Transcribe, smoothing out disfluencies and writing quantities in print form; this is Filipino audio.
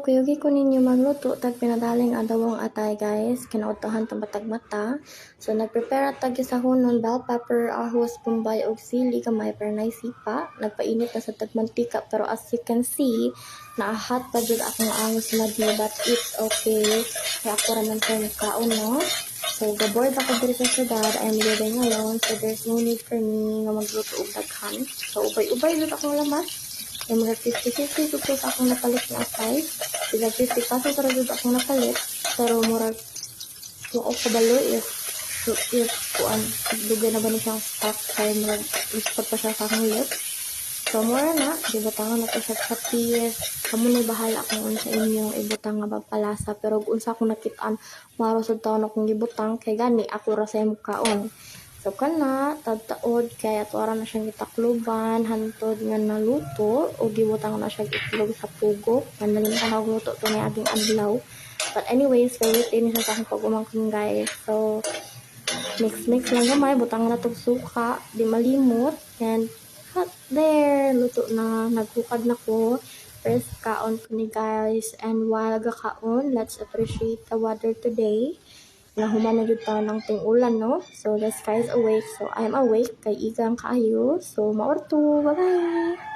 kuyugi ko ninyo magluto tag pinadaling adawong atay guys. Kinautohan ta matag mata. So nagprepare tag sa hunon bell pepper, ahos, bombay ug sili gamay para nay sipa. Nagpainit na sa tagmantika pero as you can see, naahat pa jud akong ahos lagi but it's okay. Kaya ako raman sa kaon no. So gaboard ako diri sa syudad. I'm living alone so there's no need for me nga magluto og daghan. So ubay-ubay jud akong lamas. Yung mga 50-50 pesos akong napalit na atay. Sila 50 pesos para dito akong napalit. Pero murag kung ako kabalo if kuan dugay na ba ni siyang stock kaya murag ispot pa siya sa akong lips. So mura na, dibutangan na ko siya sa PS. Kamu na bahala kung unsa inyong ibutang nga papalasa. Pero kung unsa akong nakitaan, maro sa taon akong ibutang kay gani ako ra sa mukhaon. So kana tagtaod kay ato na siyang itakluban hantod nga naluto o gibutang na siya itlog sa pugo manalim ka luto to ni aging adlaw. But anyways, favorite din siya sa akong pag-umangkon guys. So mix lang gamay, butang na tog suka, di malimot, and hot there, luto na, naghukad na ko. First kaon ko ni guys, and while gakaon, let's appreciate the weather today. Nahuman na jud ta ng ting-ulan no. So the sky is awake. So I'm awake kay igang kaayo. So maorto. Bye-bye.